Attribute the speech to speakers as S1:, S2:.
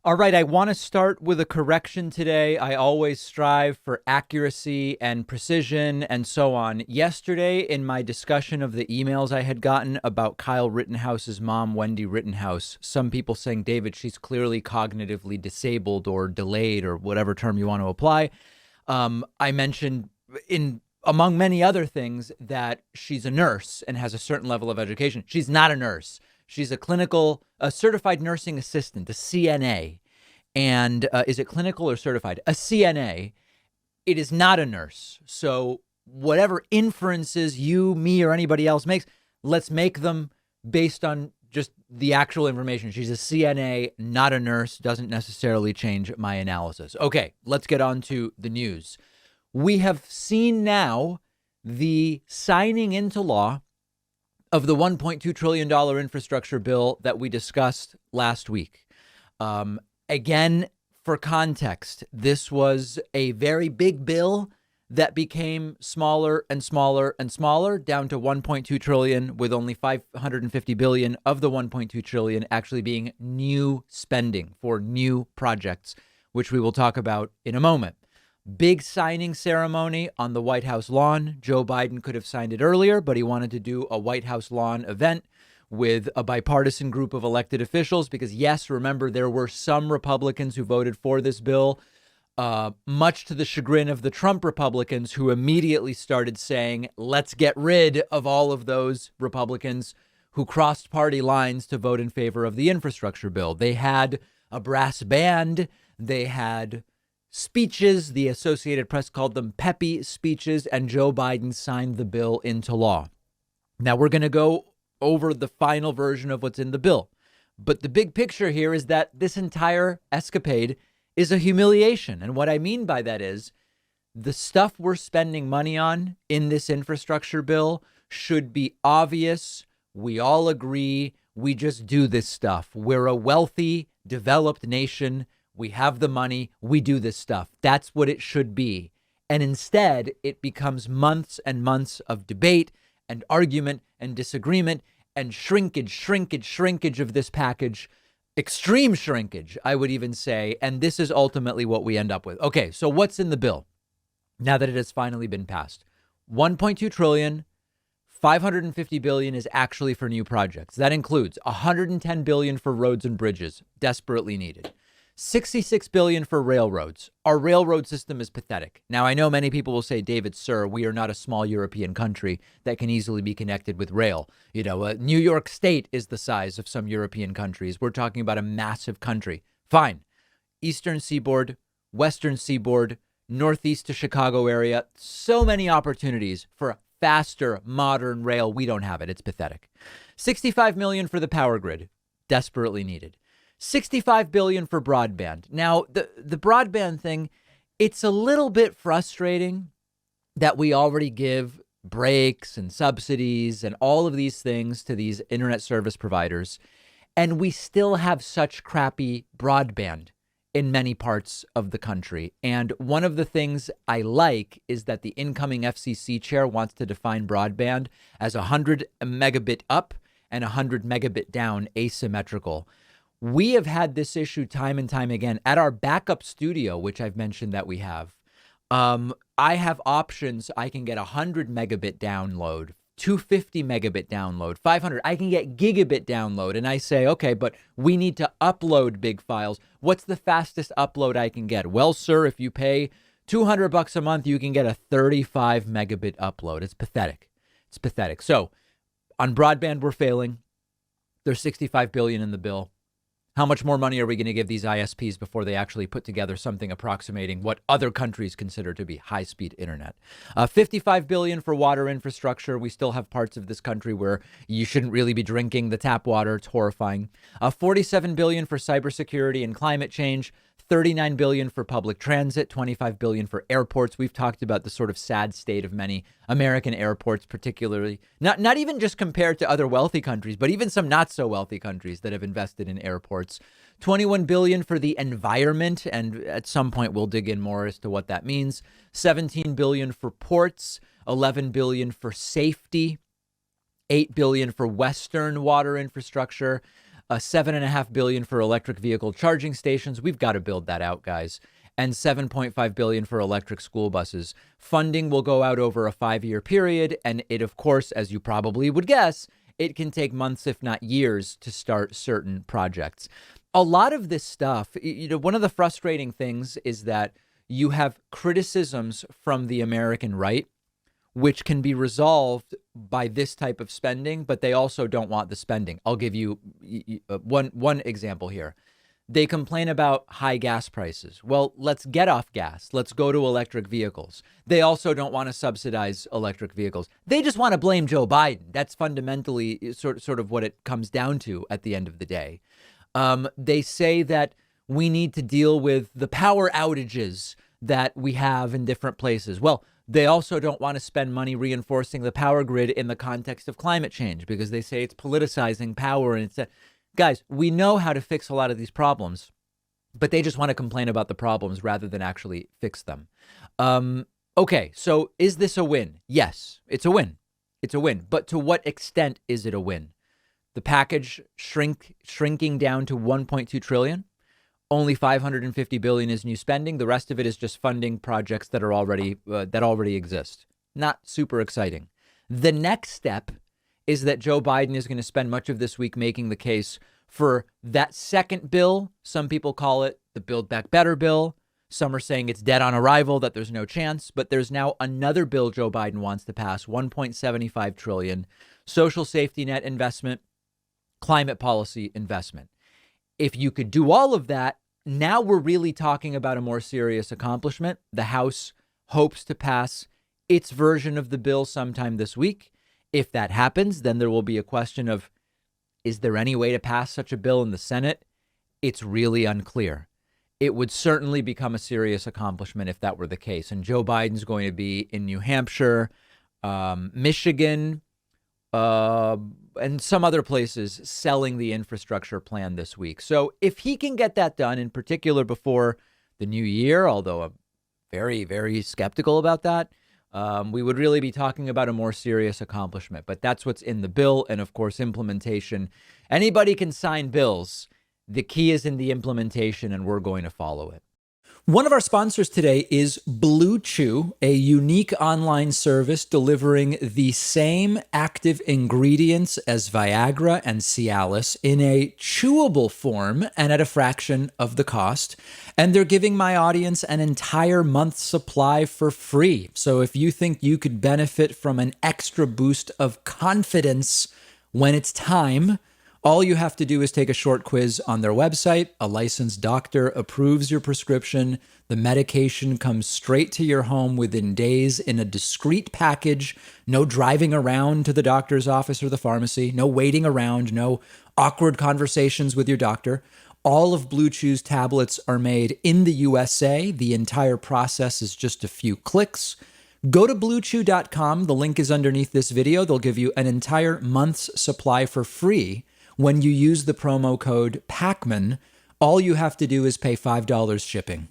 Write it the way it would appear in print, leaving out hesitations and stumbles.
S1: All right, I want to start with a correction today. I always strive for accuracy and precision and so on. Yesterday, in my discussion of the emails I had gotten about Kyle Rittenhouse's mom, Wendy Rittenhouse, some people saying, David, she's clearly cognitively disabled or delayed or whatever term you want to apply. I mentioned among many other things that she's a nurse and has a certain level of education. She's not a nurse. She's a certified nursing assistant, a CNA. And is it clinical or certified? A CNA. It is not a nurse. So whatever inferences you, me, or anybody else makes, let's make them based on just the actual information. She's a CNA, not a nurse. Doesn't necessarily change my analysis. Okay, let's get on to the news. We have seen now the signing into law of the $1.2 trillion infrastructure bill that we discussed last week. Again, for context, this was a very big bill that became smaller and smaller and smaller, down to 1.2 trillion, with only 550 billion of the 1.2 trillion actually being new spending for new projects, which we will talk about in a moment. Big signing ceremony on the White House lawn. Joe Biden could have signed it earlier, but he wanted to do a White House lawn event with a bipartisan group of elected officials because, yes, remember, there were some Republicans who voted for this bill, much to the chagrin of the Trump Republicans, who immediately started saying, let's get rid of all of those Republicans who crossed party lines to vote in favor of the infrastructure bill. They had a brass band. They had speeches. The Associated Press called them peppy speeches, and Joe Biden signed the bill into law. Now we're going to go over the final version of what's in the bill. But the big picture here is that this entire escapade is a humiliation. And what I mean by that is the stuff we're spending money on in this infrastructure bill should be obvious. We all agree. We just do this stuff. We're a wealthy, developed nation. We have the money. We do this stuff. That's what it should be. And instead, it becomes months and months of debate and argument and disagreement and shrinkage of this package, extreme shrinkage, I would even say. And this is ultimately what we end up with. Okay, so what's in the bill now that it has finally been passed? 1.2 trillion, 550 billion is actually for new projects. That includes 110 billion for roads and bridges, desperately needed. 66 billion for railroads. Our railroad system is pathetic. Now, I know many people will say, David, sir, we are not a small European country that can easily be connected with rail. You know, New York State is the size of some European countries. We're talking about a massive country. Fine. Eastern Seaboard, Western Seaboard, Northeast to Chicago area. So many opportunities for faster, modern rail. We don't have it. It's pathetic. 65 million for the power grid. Desperately needed. 65 billion for broadband. Now, the broadband thing, it's a little bit frustrating that we already give breaks and subsidies and all of these things to these internet service providers, and we still have such crappy broadband in many parts of the country. And one of the things I like is that the incoming FCC chair wants to define broadband as 100 megabit up and 100 megabit down asymmetrical. We have had this issue time and time again at our backup studio, which I've mentioned that we have. I have options. I can get 100 megabit download, 250 megabit download, 500. I can get gigabit download. And I say, okay, but we need to upload big files. What's the fastest upload I can get? Well, sir, if you pay $200 a month, you can get a 35 megabit upload. It's pathetic. It's pathetic. So on broadband, we're failing. There's 65 billion in the bill. How much more money are we going to give these ISPs before they actually put together something approximating what other countries consider to be high-speed internet? 55 billion for water infrastructure. We still have parts of this country where you shouldn't really be drinking the tap water. It's horrifying. 47 billion for cybersecurity and climate change. 39 billion for public transit, 25 billion for airports. We've talked about the sort of sad state of many American airports, particularly not even just compared to other wealthy countries, but even some not so wealthy countries that have invested in airports. 21 billion for the environment. And at some point, we'll dig in more as to what that means. 17 billion for ports, 11 billion for safety, 8 billion for Western water infrastructure. 7.5 billion for electric vehicle charging stations. We've got to build that out, guys. And 7.5 billion for electric school buses. Funding will go out over a 5-year period. And it, of course, as you probably would guess, it can take months, if not years, to start certain projects. A lot of this stuff, one of the frustrating things is that you have criticisms from the American right, which can be resolved by this type of spending, but they also don't want the spending. I'll give you one example here. They complain about high gas prices. Well, let's get off gas. Let's go to electric vehicles. They also don't want to subsidize electric vehicles. They just want to blame Joe Biden. That's fundamentally sort of what it comes down to at the end of the day. They say that we need to deal with the power outages that we have in different places. Well, they also don't want to spend money reinforcing the power grid in the context of climate change because they say it's politicizing power. And it's guys, we know how to fix a lot of these problems, but they just want to complain about the problems rather than actually fix them. Okay, so is this a win? Yes, it's a win. It's a win. But to what extent is it a win? The package shrinking down to 1.2 trillion. Only 550 billion is new spending. The rest of it is just funding projects that are already exist. Not super exciting. The next step is that Joe Biden is going to spend much of this week making the case for that second bill. Some people call it the Build Back Better bill. Some are saying it's dead on arrival, that there's no chance. But there's now another bill Joe Biden wants to pass, 1.75 trillion, social safety net investment, climate policy investment. If you could do all of that, now we're really talking about a more serious accomplishment. The House hopes to pass its version of the bill sometime this week. If that happens, then there will be a question of, is there any way to pass such a bill in the Senate? It's really unclear. It would certainly become a serious accomplishment if that were the case. And Joe Biden's going to be in New Hampshire, Michigan, and some other places selling the infrastructure plan this week. So if he can get that done, in particular before the new year, although I'm very, very skeptical about that, we would really be talking about a more serious accomplishment. But that's what's in the bill. And of course, implementation. Anybody can sign bills. The key is in the implementation, and we're going to follow it. One of our sponsors today is Blue Chew, a unique online service delivering the same active ingredients as Viagra and Cialis in a chewable form and at a fraction of the cost. And they're giving my audience an entire month's supply for free. So if you think you could benefit from an extra boost of confidence when it's time, all you have to do is take a short quiz on their website. A licensed doctor approves your prescription. The medication comes straight to your home within days in a discreet package. No driving around to the doctor's office or the pharmacy. No waiting around. No awkward conversations with your doctor. All of Blue Chew's tablets are made in the USA. The entire process is just a few clicks. Go to bluechew.com. The link is underneath this video. They'll give you an entire month's supply for free when you use the promo code PACMAN. All you have to do is pay $5 shipping.